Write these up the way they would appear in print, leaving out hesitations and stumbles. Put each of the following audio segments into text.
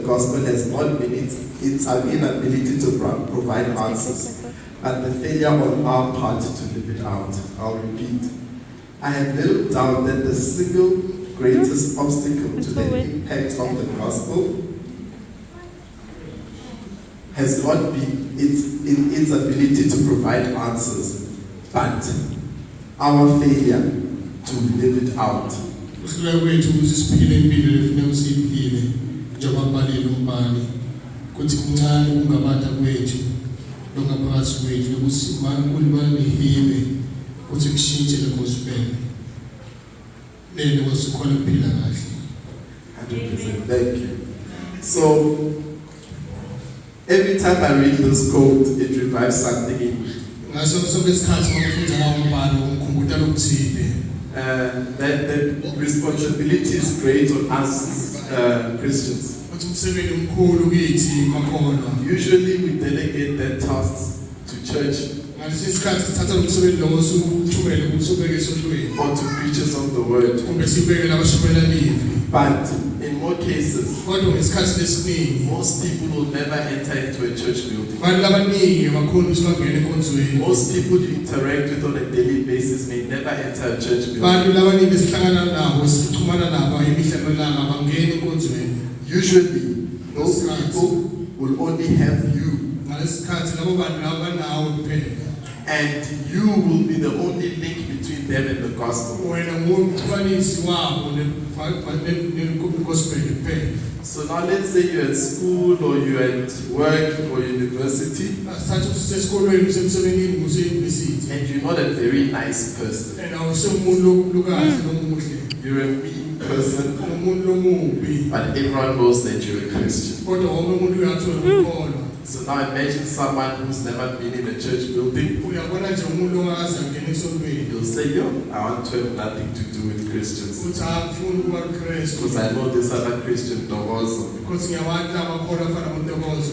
gospel has not been its inability to provide answers, but the failure on our part to live it out. I'll repeat. I have little doubt that the single greatest obstacle to the impact of the gospel has not been its ability to provide answers, but our failure to live it out. Thank you. So every time I read this quote, it revives something in me. That the responsibility is great on us Christians. Usually we delegate their tasks to church or to preachers of the word. But in more cases, most people will never enter into a church building. Most people you interact with on a daily basis may never enter a church building. Usually, those people will only have you. And you will be the only link between them and the gospel. So now let's say you're at school or you're at work or university and you're not a very nice person. You're a mean person, but everyone knows that you're a Christian. So now imagine someone who's never been in a church building. You'll say, yo, I want to have nothing to do with Christians. Because I know this other Christian, Ntokozo.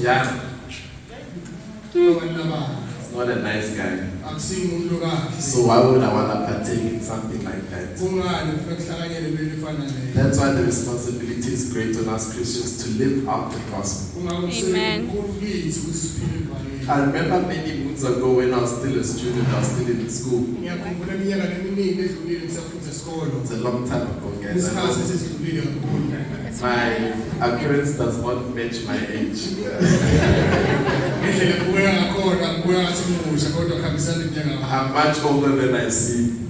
Yeah. He's not a nice guy. So why would I want to partake in something like that? That's why the responsibility is great on us Christians to live out the gospel. Amen. I remember many moons ago when I was still a student, I was still in school. It's a long time ago, guys. My appearance does not match my age. I'm much older than I seem.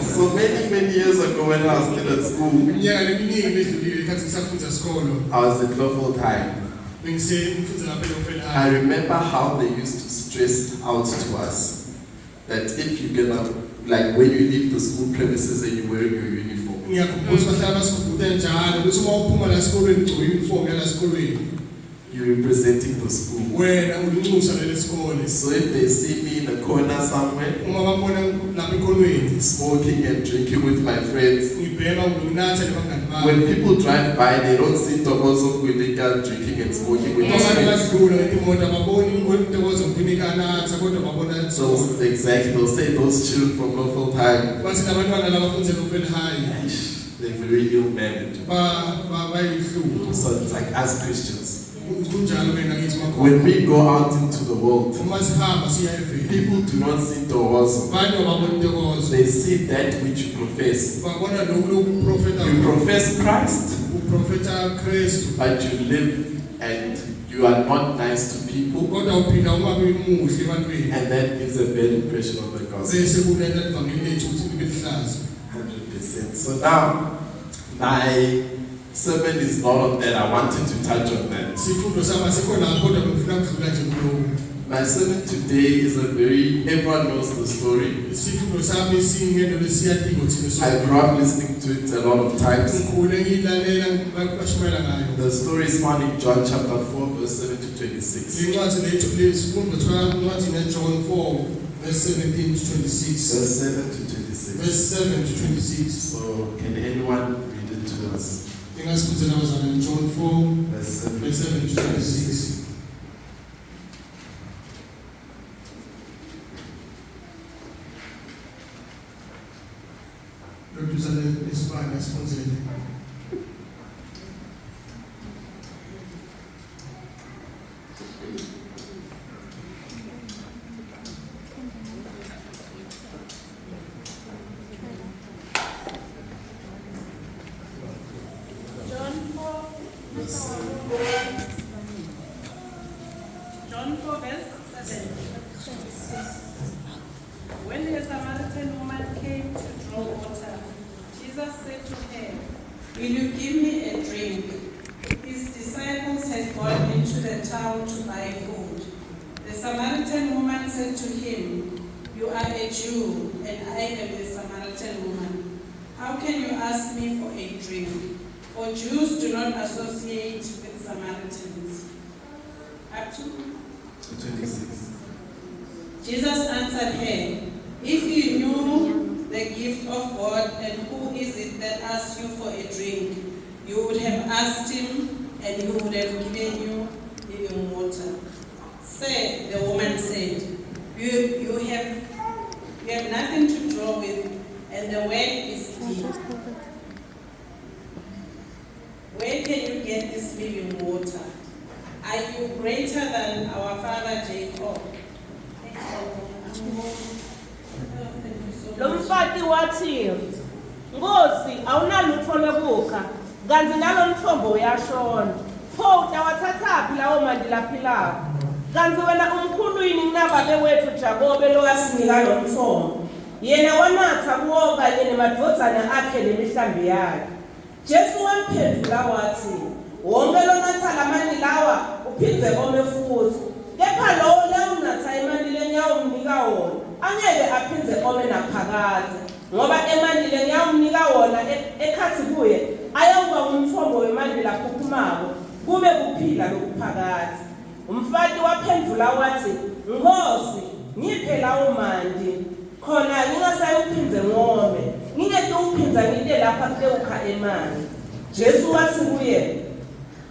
So many years ago when I was still at school, I was at Lowfield High. I remember how they used to stress out to us that if you're gonna, like when you leave the school premises and you're wearing your uniform, you're representing the school. So if they see me in a corner somewhere, smoking and drinking with my friends, when people drive by, they don't see Ntokozo Nkwinika drinking and smoking with his friends. So exactly, they'll say those children from Lowfield High, they're very ill-mannered. So it's like us Christians. When we go out into the world, people do not see Ntokozo. They see that which you profess. You profess Christ, but you live and you are not nice to people, and that gives a bad impression of the gospel. 100%. So now, my sermon is not on that. I wanted to touch on that. My sermon today is everyone knows the story. I grew up listening to it a lot of times. The story is found in John chapter 4, verse 7 to 26. Verse 17 to 26. Verse 7 to 26. Verse 7 to 26. So, can anyone read it to us? John 4, verse 7 to 26. When the Samaritan woman came to draw water, Jesus said to her, "Will you give me a drink?" His disciples had gone into the town to buy food. The Samaritan woman said to him, "You are a Jew, and I am a Samaritan woman. How can you ask me for a drink?" For Jews do not associate with Samaritans. Up to 26. Jesus answered her, "If you knew the gift of God and who is it that asks you for a drink, you would have asked him and he would have given you living water." The woman said, you have nothing to draw with, and the well is deep. Where can you get this living water? Are you greater than our father Jacob? Lo mfati wathi, "Nkosi, awunalutho lokukha, kanti nalo mthombo uyashona. Pho utawathathaphi lawo manzi laphilayo? Kanti wena umkhulu yini kunababe wethu Jakobe lo asinika lo mthombo? Yena wanatha kuwo kanye nemadvodzana akhe nemihlambi yakhe." Jesu wamphendula wathi, "Wonke lonatha lamanzi lawa uphindze kome futhi. Kepha lowo lewunatha emandileni yawumnika wona, angeke aphindze kome naphakade. Ngoba emandileni yawumnika wona ekhathi kuye, ayawuba umthombo wemandla laphuphumako, kube kuphila lokuphakade." Umfati waphendula wathi, "Nkosi, ngiphe lawo mandi, khona ngingasayuphindze ngome, ngingeke uphindza ngite lapha kutewukha emanzi." Jesu wathi kuye,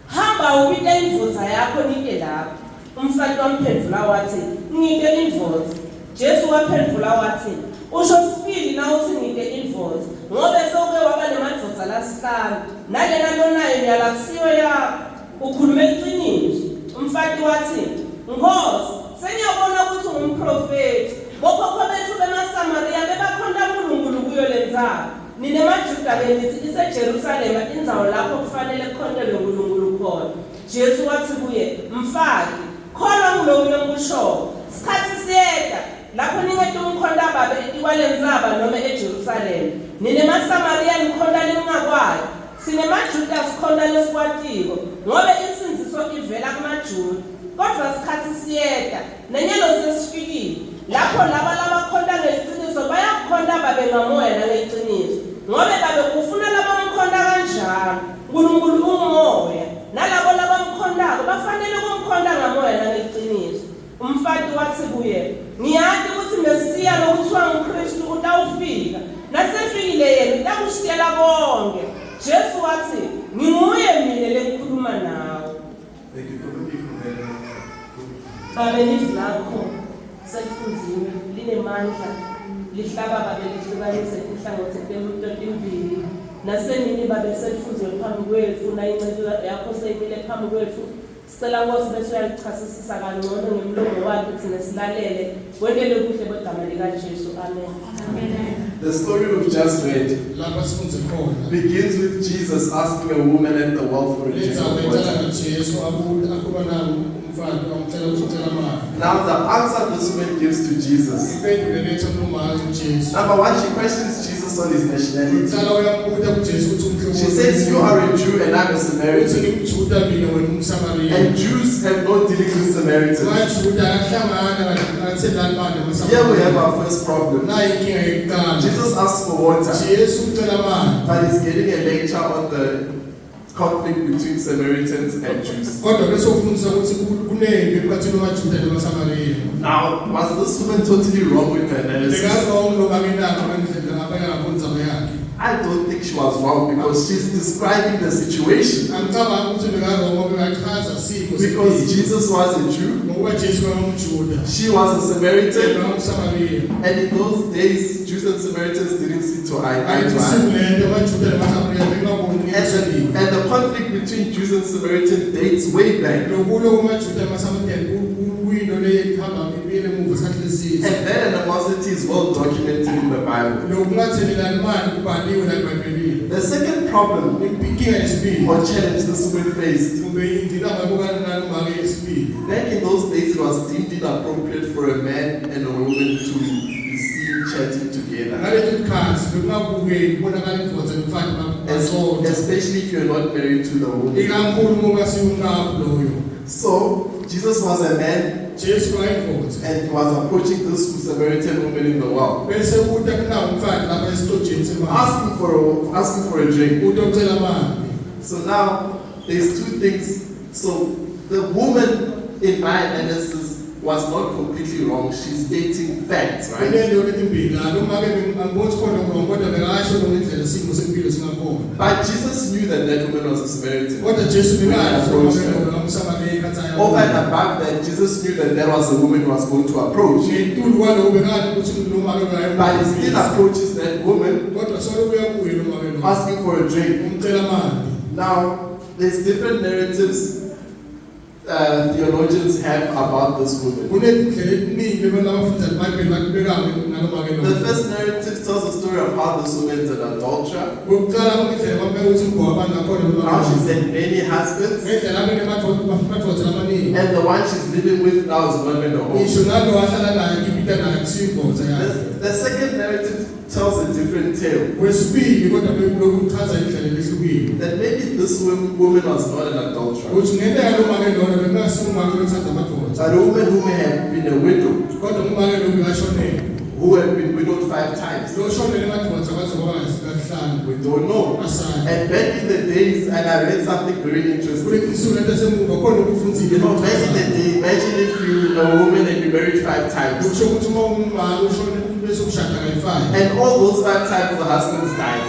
"Hamba ubike indvodza yakho nite lapha." Umfati wamphendula wathi, "Ngite indvodza." Jesu waphendula wathi, "Usho sibili na uthi ngite indvodza, ngobe sewuke waba nemadvodza lasihlanu, nalena lonayo yalakusiwe yakho, ukhulume iqiniso." Umfati wathi, "Nkosi, sengiyabona ukuthi ungumprofeti. Bokhokho bethu bemaSamariya bebakhonza uNkulunkulu kuyo lenzalo. NinemaJuda benithi iseJerusalema indzawo lapho kufanele kukhonzelwe uNkulunkulu khona." Jesu wathi kuye, "Mfati, kholwa kulokhu engikushoyo. Isikhathi siyeda lapho ningeke umkhonza babe etikwalenzaba noma eJerusalema. NinemaSamariya nikhonza lingakwayo. SinemaJuda sikhonza lesikwatiko, ngoba insinziso ivela kumaJuda. Kodwa isikhathi siyeda nenyelo sesifikile lapho laba labakhonza ngeqiniso bayakukhonza babe ngamoya nangeqiniso, ngoba babe kufuna labamkhonza kanjalo. uNkulunkulu umoya, nalabo labamkhonzako bafanele kumkhonza ngamoya nangeqiniso." Umfati wathi kuye, "Ngiyazi ukuthi Mesiya lokuthiwa nguKristu utawufika, nasefikile yena utakushiyela bonke." Jesu wathi, "Nginguye mina lengikhuluma nawe." Thank you for the people. Babe nizwi lakho selifunziwe, linemandla, lihlaba babe lihlukanise inhlangothi embili. Nasemini babe selifunziwe phambi kwethu, na incebo yakho seyimile phambi kwethu. Sicela Nkosi bese uyalichasisisa kangcono ngemlomo wakhe thina silalele. Wendele kuhle kwegama likaJesu. Amen. The story we've just read lapha sifunze khona begins with Jesus asking a woman at the well for a drink letha of wetala water. Jesu akuba nawo umfana amtela ukuthi amanzi. Now the answer this woman gives to Jesus. Impendulo letha kumazi uJesu. Number one, she questions Jesus on his nationality. Uqala uyambuza kuJesu ukuthi umhlobo. She says, "You are a Jew and I'm a Uthi Samaritan." ngimjuda mina wena umSamariya. And Jews have no dealings with Samaritans. Wajuda ahlangana bathelana bande Here we have our first problem. nayi inkinga yokuqala. Jesus asks for water, Jesu ucela amanzi. but he's getting a lecture on the conflict between Samaritans and Jews. Kodwa bese ufundisa ukuthi kunempi phakathi kwamaJuda namaSamariya. Now, was this woman totally wrong with her analysis? Bekazonke lobakenako ngendlela abayabonza yakhe. I don't think she was wrong because she's describing the situation. Angicabanga ukuthi bekazonke bekachaza simo Because Jesus was a Jew, ngoba Jesu wayengumJuda. she was a Samaritan, UmSamariya. and in those days, Jews and Samaritans didn't see to eye to eye. Ayisimlento amaJuda namaSamariya bengaboni ngesadini. And the conflict between Jews and Samaritans dates way back. Lokulo kumaJuda namaSamariya kuyinto leyihamba ibile emuva isikhathi lesizwe. And that animosity is well documented in the Bible. Lokungathelelani imali kubhaliwe naseBhayibhelini. The second problem or challenge this woman faced, back in those days it was deemed inappropriate for a man and a woman to be seen chatting together. Especially if you're not married to the woman. So, Jesus was a man and was approaching this Samaritan woman in the well, asking for a drink. So now, there's two things. So, the woman, in my analysis, was not completely wrong. She's stating facts, right? But Jesus knew that that woman was a Samaritan. Over and above that, Jesus knew that there was a woman who was going to approach. But he still approaches that woman, asking for a drink. Now, there's different narratives theologians have about this woman. The first narrative tells the story of how this woman is an adulterer. How she's had many husbands. And the one she's living with now is not in the home. The second narrative tells a different tale. That maybe this woman was not an adulterer. But a woman who may have been a widow, who have been widowed 5 times. We don't know. And back in the days, and I read something very interesting. You know, back in the day, imagine if you a woman and you married 5 times. And all those 5 times the husbands died.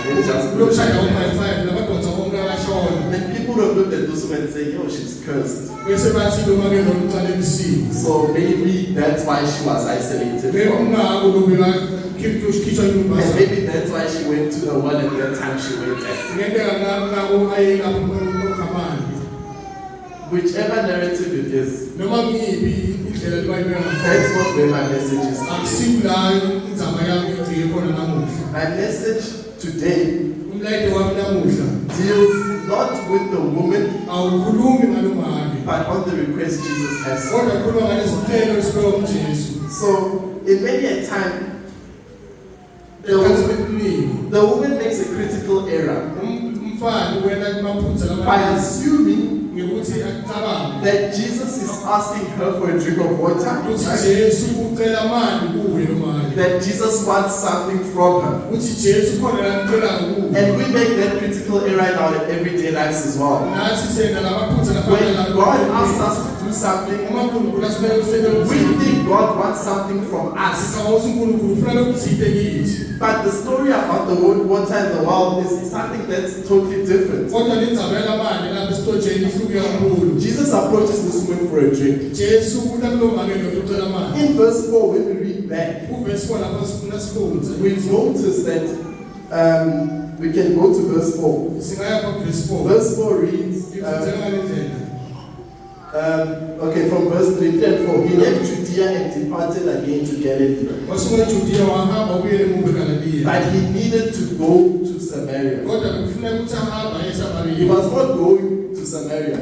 And people would have looked at this woman and say, yo, she's cursed. So maybe that's why she was isolated from. And maybe that's why she went to the one at that time she went at. Whichever narrative it is, that's not where my message is. My message today deals not with the woman, but on the request Jesus has. So, in many a time, the woman makes a critical error by assuming that Jesus is asking her for a drink of water, that Jesus wants something from her. And we make that critical error in our everyday lives as well. When God asks us to do something, we think God wants something from us. But the story about the water in the well is something that's totally different. Jesus approaches this woman for a drink. In verse 4, when we read back, we notice that we can go to verse 4. Verse 4 reads, okay, from verse 3 and 4, he left Judea and departed again to Galilee. But he needed to go to Samaria. He was not going to Samaria.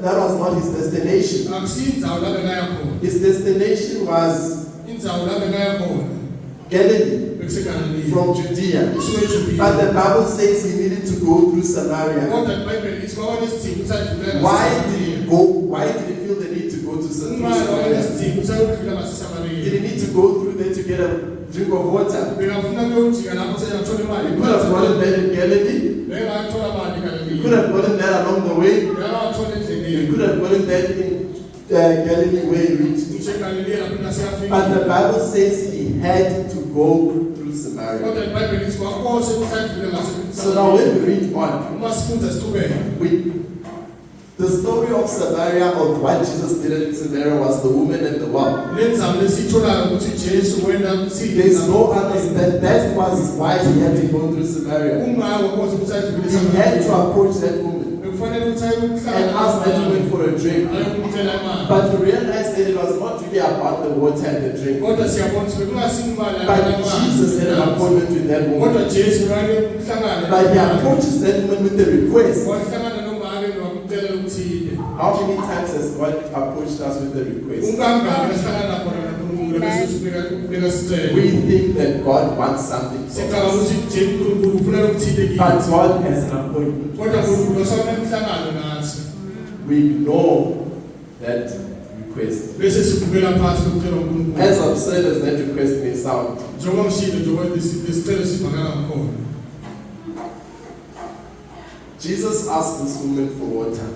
That was not his destination. His destination was Galilee, from Judea. But the Bible says he needed to go through Samaria. Why did he go? Why did he feel the need to go to Samaria? Did he need to go through there to get a drink of water? He could have gotten that in Galilee. He could have gotten that along the way. He could have gotten that in Galilee where he reached. But the Bible says he had to go through Samaria. So now when we read on, the story of Samaria, or what Jesus did in Samaria, was the woman at the well. There's no understanding. That was why he had to go through Samaria. He had to approach that woman. asked that woman for a drink. But we realized that it was not really about the water and the drink. But Jesus had an appointment with that woman. But he approaches that woman with a request. How many times has God approached us with a request? We think that God wants something from us. But God has an appointment with us. We ignore that request. As absurd as that request may sound, Jesus asked this woman for water.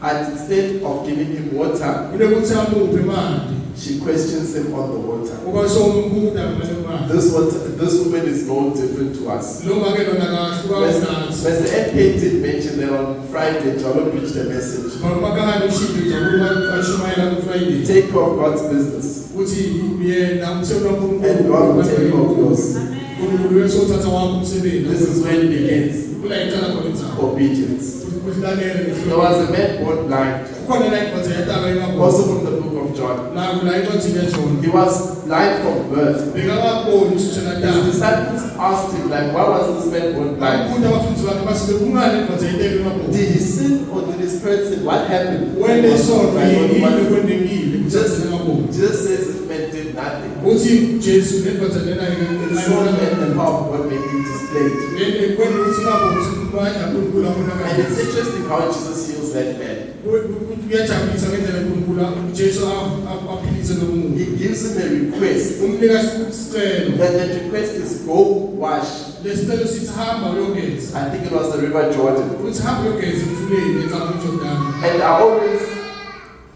And instead of giving him water, she questions him on the water. This woman is no different to us. Pastor Ed did mention that on Friday, John preached a message. Take care of God's business, and God will take care of yours. This is when it begins. Obedience. There was a man born blind, also from the book of John. He was blind from birth. His disciples asked him, like, why was this man born blind? Did he sin or did his parents sin? What happened? Jesus says this man did nothing. It's so that the power of God may be displayed. And it's interesting how Jesus heals that man. He gives him a request. And that request is go wash. I think it was the River Jordan. And I always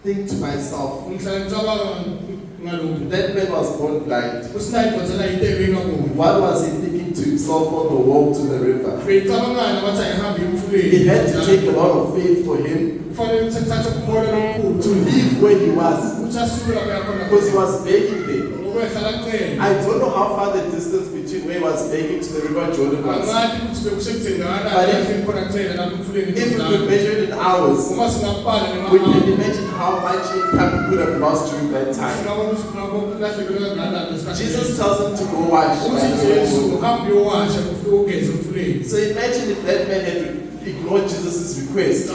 think to myself, that man was born blind. What was he thinking to himself on the walk to the river? It had to take a lot of faith for him to leave where he was, because he was begging there. I don't know how far the distance between where he was begging to the River Jordan was. But if we could measure it in hours, we can imagine how much income he could have lost during that time. Jesus tells him to go wash. So imagine if that man had ignored Jesus' request.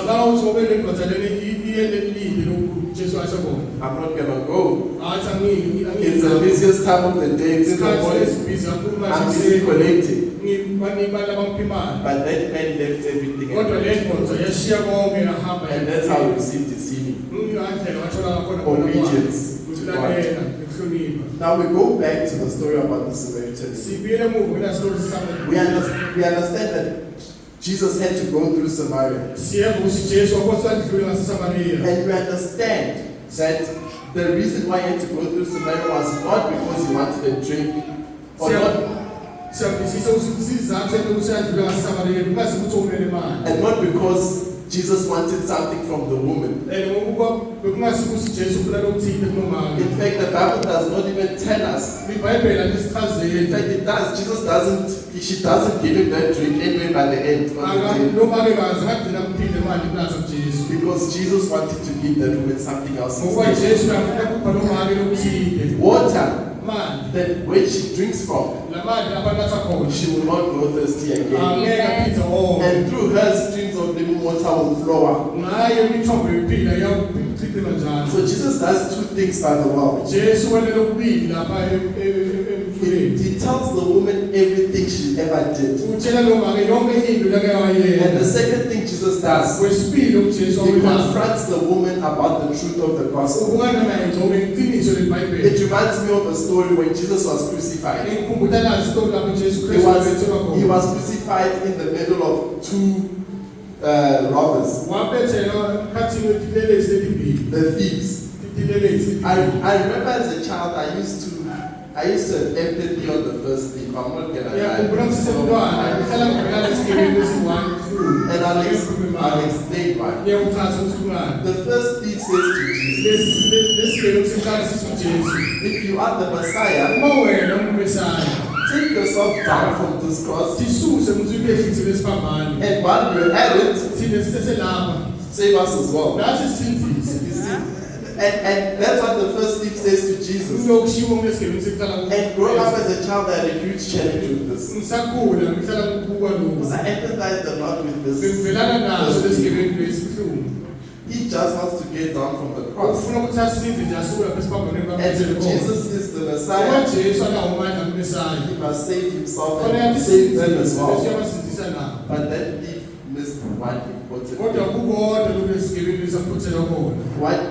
I'm not gonna go. It's the busiest time of the day. It's in the morning. I'm busy collecting. But that man left everything. And that's how he received his healing. Obedience to God. Now we go back to the story about the Samaritan. We understand that Jesus had to go through Samaria. And we understand that the reason why he had to go through Samaria was not because he wanted a drink, or not, and not because Jesus wanted something from the woman. In fact, the Bible does not even tell us. In fact, it does. She doesn't give him that drink anyway by the end. Because Jesus wanted to give that woman something else. Water. That when she drinks from, she will not go thirsty again. And through her streams of living water will flow out. So Jesus does two things by the well. He tells the woman everything she ever did. And the second thing Jesus does, he confronts the woman about the truth of the gospel. It reminds me of a story when Jesus was crucified. He was crucified in the middle of two robbers, the thieves. I remember as a child I used to have empathy on the first thief. I'm not gonna lie. And I'll explain why. The first thief says to Jesus, if you are the Messiah, take yourself down from this cross. Tisuse ukuthi uyehlise lesiphamane. And while we're at it, Thina siseselapha. save us as well. Nathi sisindise. You see? And that's what the first thief says to Jesus. Uyokushiwo ngesigebengu sekuqala. And growing up as a child, I had a huge challenge with this. Ngisakhula ngihlala ngikubuka lokho. Because I empathized a lot with this. Bengivelana naso lesigebengu lesibuhlungu. He just wants to get down from the cross. Ufuna ukuthi asinde nje asuke lapha esiphambanweni And if Jesus is the Messiah, Jesu anawo amandla kuMesaya. he must save himself Kufanele and save them as asindise, well. siyabasindisa nabo. But that thief missed one important Kodwa thing. kukodwa lokhu lesigebengu lesaphuthelwa khona. What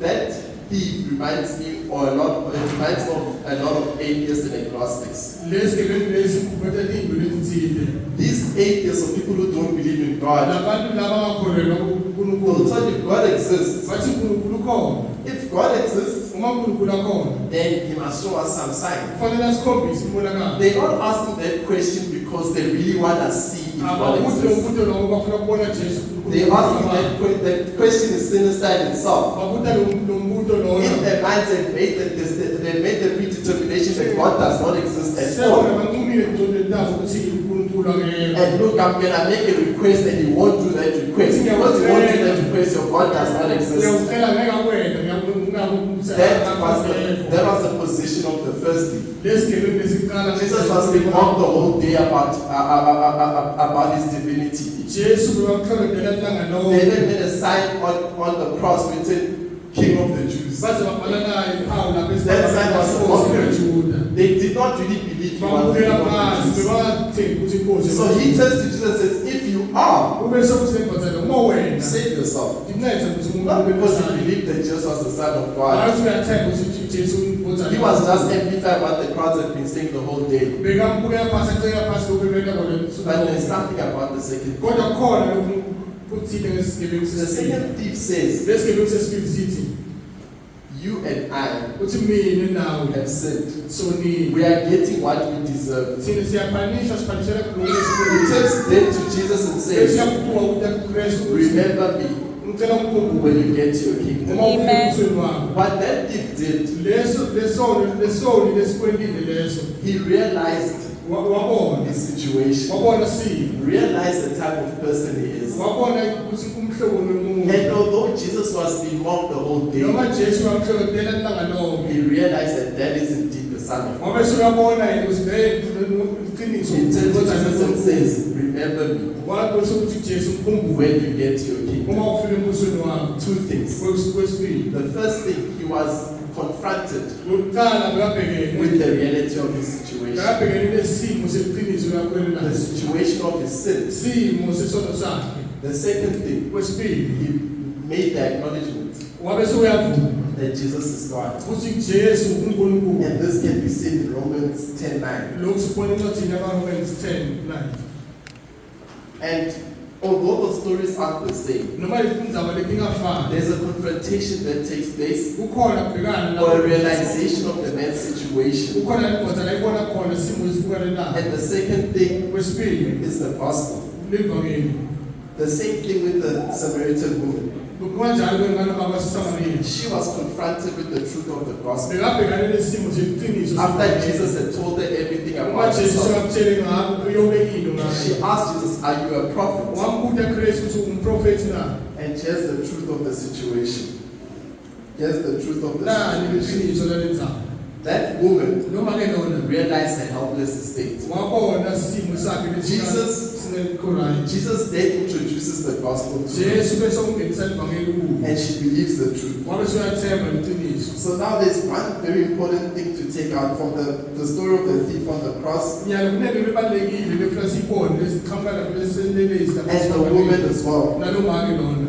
that thief reminds me it reminds me of a lot of atheists and agnostics. Lesigebengu lesi kuphethe iy'ngwilo ezithile. These atheists or people who don't believe in God, Labantu laba abakholelwa they'll kuNkulunkulu. tell you if God exists. Bathi uNkulunkulu ukhona. If God exists, Uma uNkulunkulu akhona, then he must show us some sign. kufanele asikhombise imbonakalo. They're not asking that question because they really want to see if God Ababuthi lo exists. mbuto lowo bafuna ukubona Jesu. They're asking that question is sinister in itself. Babuta lo mbuto lowo. In their minds, they've made the predetermination that God does not exist at all. Sebona banqumile emqondweni wabo ukuthi uNkulunkulu akekho. And look, I'm going to make a request and you won't do that request. Because you won't do that request, your God does not exist. Ngiyawucela ngeke akwena, ngiyakungakungisa. That was the position of the first thief. Lesigebengu lesiqala. Jesus was being mocked the whole day about his divinity. Jesu bebakuhlongela ilanga They lonke. even made a sign on the cross written King of the Jews. Baze babhala naye iphawu lapha That sign was esibhakabhaka mockery. Juda. They did not really believe he was the Bamukela King of phansi, the Jews. bebangathembi ukuthi inkosi. So he turns to Jesus and says, if you are, Ube sokusendoda uma wena. save yourself. Incede ukuthi umuntu Not because he ubesana. believed that Jesus was the Son of God. Hayi uyathemba ukuthi Jesu unkodwa. He was just amplifying what the crowds have been saying the whole day. Bekambukela phansi acela phansi lokhu ebeka kona. But there's something about the second thief. Kodwa khona lokhu kuthile ngesigebengu The sesibili. second thief says, Lesigebengu sesibili sithi you and I uthi mina nawe have sinned. sonile. We are getting what we deserve. Thina siyaphanishwa siphanishela kuloko He lesibili. turns then to Jesus and says, Siyakuthiwa ukuthi kuKristu ukuthi remember me ngicela ukukhumbule when you get to your kingdom. uma ufika ebusweni wakho. What that thief did, lesoni lesikwendile leso he realized wabona his situation, wabona simo realized the type of person he is. wabona ukuthi umhlobo nomuntu And although Jesus was being mocked the whole day, noma Jesu wamhlokotela ilanga lonke he realized that that is indeed the Son of God. ngoba suyabona yena ukuthi iqiniso He turns to Jesus and says, remember me wathi ukuthi Jesu mkhumbule when you get to your kingdom. uma ufika embusweni wakho. Two things. Kwesibili The first thing, he was confronted lokuqala bekabhekene with the reality of his situation, bekabhekene nesimo seqiniso kakhulu the naso situation of his sin. simo sesono sakhe. The second thing, Kwesibili he made the acknowledgement wabe suyavuma that Jesus is God. ukuthi Jesu uNkulunkulu. And this can be seen in Romans 10:9. Lokhu sibona encwadini yabaRomans 10:9. And although the stories aren't the same, Noma indzaba letingafani. there's a confrontation that takes place Kukhona kubhekana or a realization of the man's situation. Kukhona indoda la ibona khona isimo esibukane naso. And the second thing Kwesibili is the gospel. livangeli. The same thing with the Samaritan woman. Kanjalo kwengane kabaSamariya. She was confronted with the truth of the gospel. Bekabhekane nesimo seqiniso. After Jesus had told her everything Uma about Jesu himself, akutshele ngakho yobekile she ngayo. asked Jesus, are you a prophet? Wambuza Kristu ukuthi umprofeti na. And here's the truth of the situation. Here's the truth of the Nani situation. leqiniso lalendzaba. That woman Noma ke nona realized her helpless estate. wabona isimo sakhe Jesus then introduces the gospel to her, Jesu bese ungenisa ivangeli kuyo. and she believes the truth. Wabe uyathemba iqiniso. So now there's one very important thing to take out from the story of the thief on the cross Nyalo kunento lebalekile lefuna siyibone lesiqhamuka lapho lesenelezi and the woman as well. nalomake lona.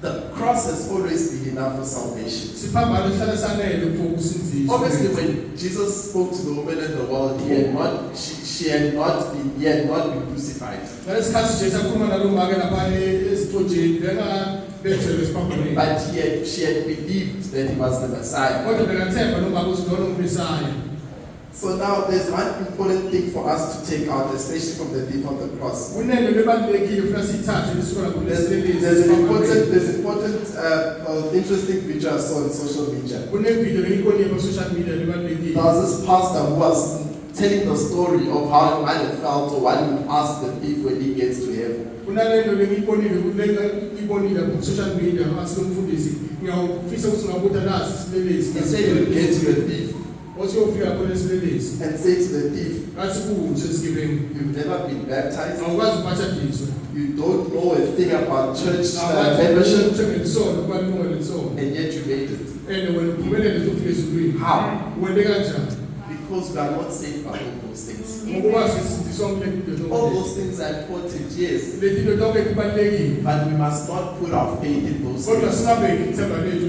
The cross has always been enough for salvation. Siphambana sihlala sanele for ukusinziswa. Obviously, when Jesus spoke to the woman in the world, he had not been crucified. Ngesikhathi Jesu akhuluma nalomake lapha esithonjeni bengabethelwe esiphambanweni. But she had believed that he was the Messiah. Kodwa bekathemba nomake ukuthi lona nguMesaya. So now there's one important thing for us to take out, especially from the thief on the cross. Kunento lebalekile ufuna siyithathe lisuka lapho lesenelezi. There's important, interesting video I saw on social media. Kunevideo engiyibonile ku social media lebalekile. There was this pastor who was telling the story of how he might have felt or what he would ask the thief when he gets to heaven. He said he would get to the thief and say to the thief, you've never been baptized, you don't know a thing about church membership, and yet you made it. How? Because we are not saved by all those things. All those things are important, yes. But we must not put our faith in those things.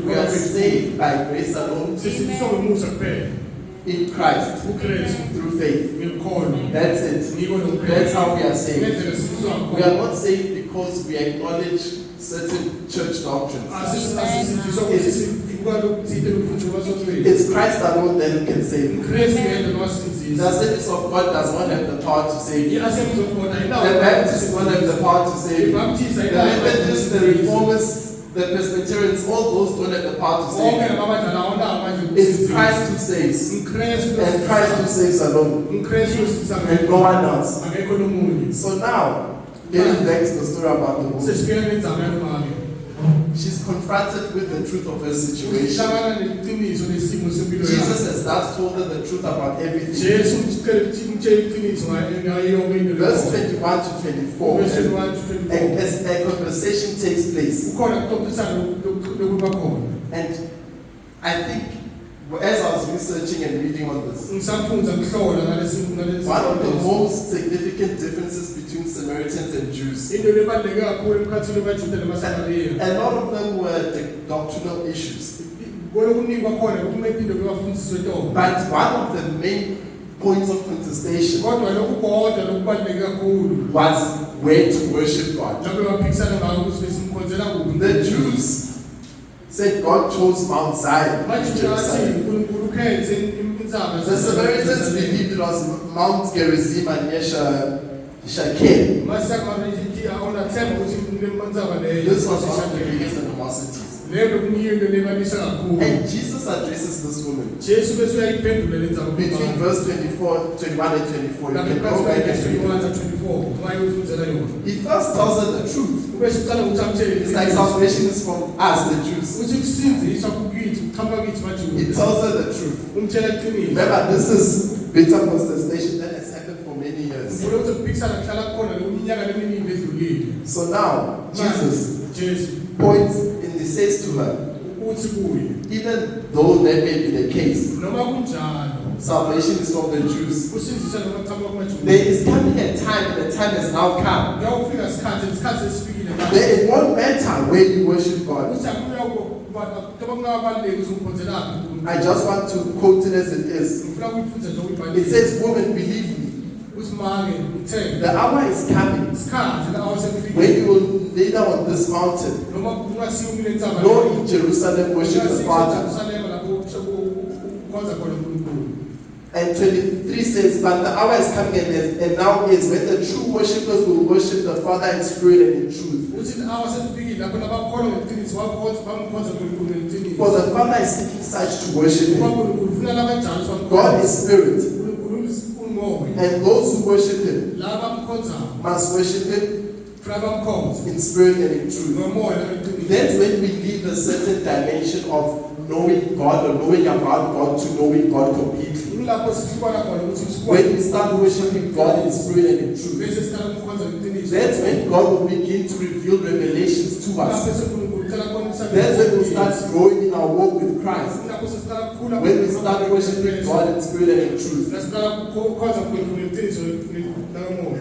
We are saved by grace alone, in Christ, through faith. That's it. That's how we are saved. We are not saved because we acknowledge certain church doctrines. It's Christ alone that who can save. The Assemblies of God does not have the power to save you. The Baptists don't have the power to save you. The Methodists, the Reformists, the Presbyterians, all those don't have the power to save you. It's Christ who saves. And Christ who saves alone. And no one else. So now, getting back to the story about the woman. She's confronted with the truth of her situation. Jesus has thus told her the truth about everything. Verse 21 to 24. And as a conversation takes place. And I think, as I was researching and reading on this, one of the most significant differences between Samaritans and Jews, a lot of them were doctrinal issues. But one of the main points of contestation was where to worship God. The Jews said God chose Mount Zion. The Samaritans believed it was Mount Gerizim and Shekel. This was one of the biggest animosities. And Jesus addresses this woman. Between verse 21 and 24, you can go back and read it. He first tells her the truth. It's like salvation is from us, the Jews. He tells her the truth. Remember, this is bitter contestation that has happened for many years. So now, Jesus points and he says to her, even though that may be the case, salvation is from the Jews. There is coming a time, and the time has now come. It won't matter where you worship God. I just want to quote it as it is. It says, woman, believe me. The hour is coming when you will lay down on this mountain, nor in Jerusalem worship the Father. And 23 says, but the hour is coming and now is when the true worshippers will worship the Father in spirit and in truth. For the Father is seeking such to worship him. God is spirit. And those who worship him must worship him in spirit and in truth. That's when we leave a certain dimension of knowing God or knowing about God to knowing God completely. When we start worshiping God in spirit and in truth, that's when God will begin to reveal revelations to us. That's when we start growing in our walk with Christ. When we start worshiping God in spirit and in truth.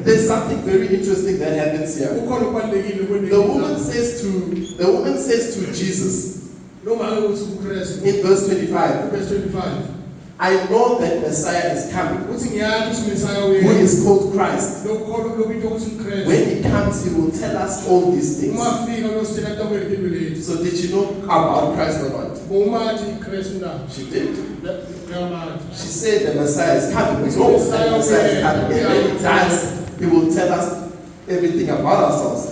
There's something very interesting that happens here. The woman says to Jesus in verse 25, I know that Messiah is coming, who is called Christ. When he comes, he will tell us all these things. So did you know about Christ or not? She did. She said the Messiah is coming. We know that the Messiah is coming. And when he dies, he will tell us everything about ourselves.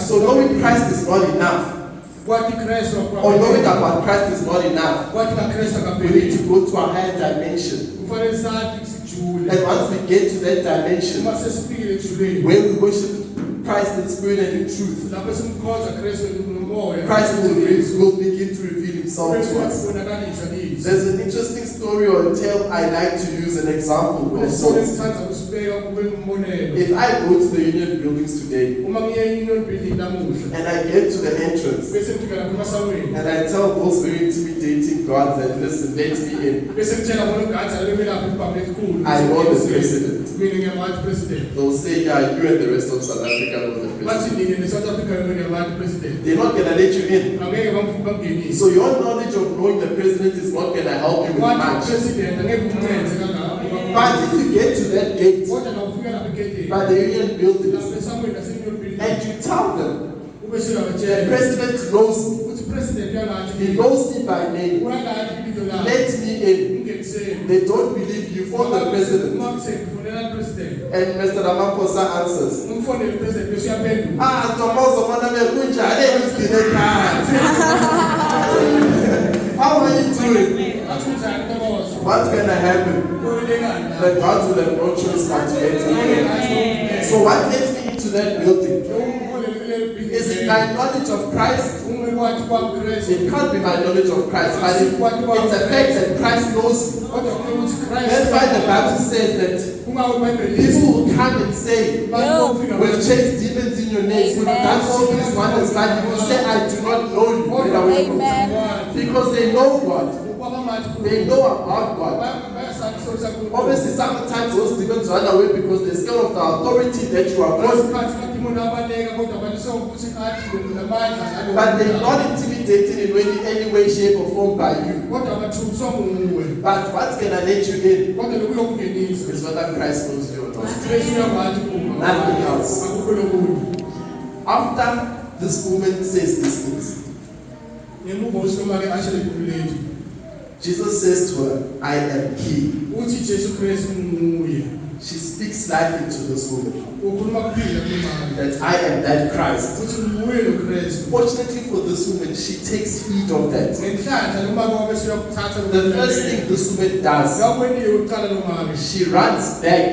So knowing Christ is not enough. or knowing about Christ is not enough, we need to go to a higher dimension. And once we get to that dimension, where we worship Christ in spirit and in truth, Christ will begin to reveal himself to us. There's an interesting story or a tale I like to use an example of sorts. If I go to the Union buildings today and I get to the entrance and I tell those very intimidating guards that listen, let me in, I know the president. They'll say, yeah, you and the rest of South Africa know the president. They're not going to let you in. So your knowledge of knowing the president is not going to help you with much. But if you get to that gate by the Union buildings and you tell them, the president knows me, he knows me by name, let me in. They don't believe you for the president. And Mr. Ramaphosa answers, Ntokozo Nkwinika, how are you doing? What's going to happen? The gods will have no choice but to let me in. So what gets me into that building? Is it my knowledge of Christ? It can't be my knowledge of Christ, but it's a fact that Christ knows me. That's why the Bible says that people will come and say, we've chased demons in your name, we've done all these wonders, but you will say, I do not know you. Because they know God. They know about God. Obviously, sometimes those demons run away because they're scared of the authority that you are causing. But they're not intimidated in any way, shape, or form by you. But what's going to let you in is whether Christ knows you or not. Nothing else. After this woman says these things, Jesus says to her, I am He. She speaks life into this woman. That I am that Christ. Fortunately for this woman, she takes heed of that. The first thing this woman does, she runs back.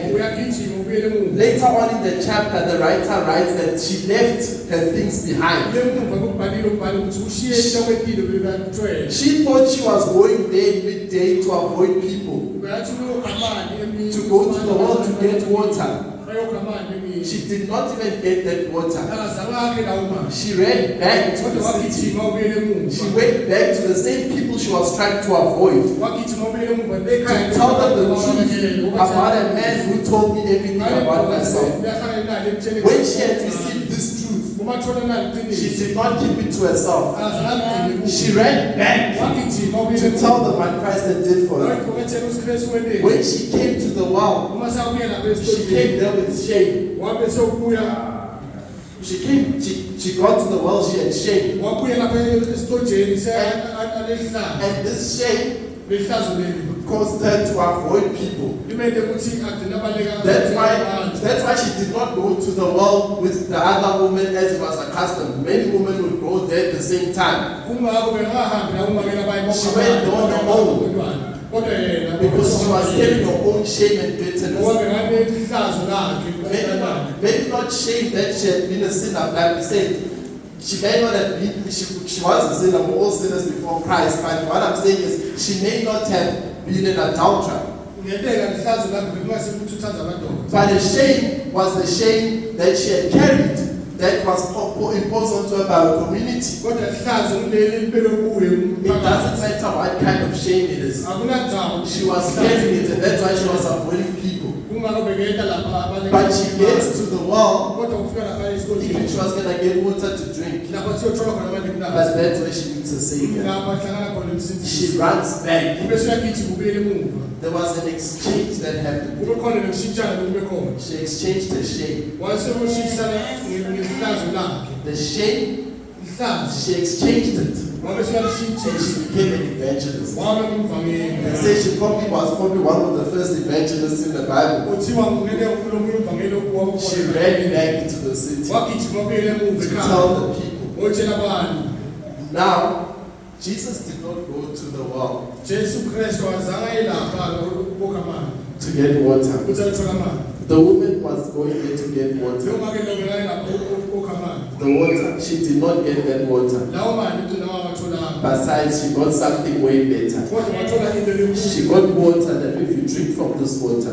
Later on in the chapter, the writer writes that she left her things behind. She thought she was going there midday to avoid people, to go to the well to get water. She did not even get that water. She ran back to the city. She went back to the same people she was trying to avoid, to tell them the truth about a man who told me everything about myself. When she had received this truth, she did not keep it to herself. She ran back to tell them what Christ had did for her. When she came to the well, she came there with shame. She got to the well, she had shame. And this shame caused her to avoid people. That's why she did not go to the well with the other woman as it was accustomed. Many women would go there at the same time. She went there on her own because she was carrying her own shame and bitterness. Maybe not shame that she had been a sinner, like we said. She may not have been, she was a sinner, we're all sinners before Christ, but what I'm saying is, she may not have been an adulterer. But the shame was the shame that she had carried, that was imposed onto her by her community. It doesn't matter what kind of shame it is. She was carrying it, and that's why she was avoiding people. But she gets to the well, thinking she was going to get water to drink. But that's where she meets a Savior. She runs back. There was an exchange that happened. She exchanged her shame. The shame, she exchanged it. And she became an evangelist. They say she probably was one of the first evangelists in the Bible. She ran back to the city to tell the people. Now, Jesus did not go to the well to get water. The woman was going there to get water. The water, she did not get that water. Besides, she got something way better. She got water that if you drink from this water,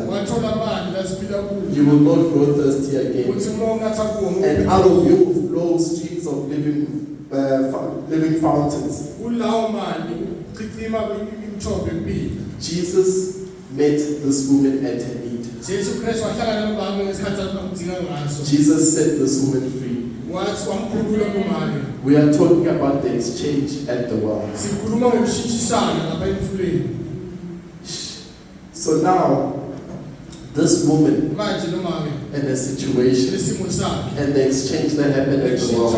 you will not go thirsty again. And out of you will flow streams of living fountains. Jesus met this woman at her need. Jesus set this woman free. We are talking about the exchange at the well. So now, this woman and the situation and the exchange that happened at the well,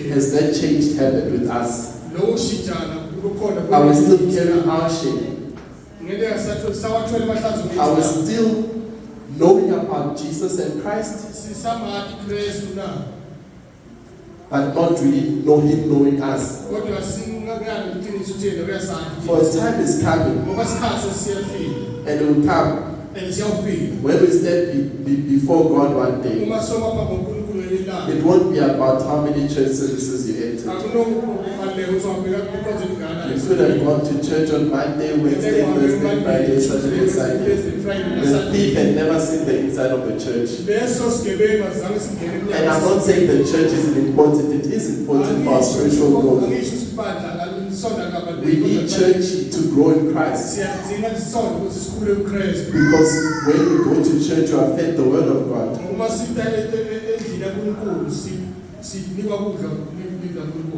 has that change happened with us? Are we still carrying our shame? Are we still knowing about Jesus and Christ, but not really know Him knowing us? For a time is coming, and it will come when we stand before God one day. It won't be about how many church services you entered. You could have gone to church on Monday, Wednesday, Thursday, Friday, Saturday, Sunday. The thief had never seen the inside of the church. And I'm not saying the church isn't important. It is important for our spiritual growth. We need church to grow in Christ. Because when we go to church, you are fed the word of God.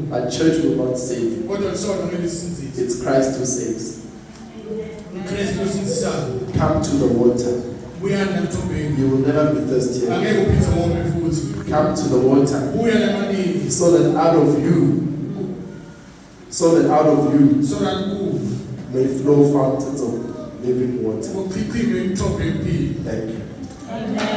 But church will not save you. It's Christ who saves. Come to the water. You will never be thirsty again. Come to the water. So that out of you may flow fountains of living water. Thank you. Amen.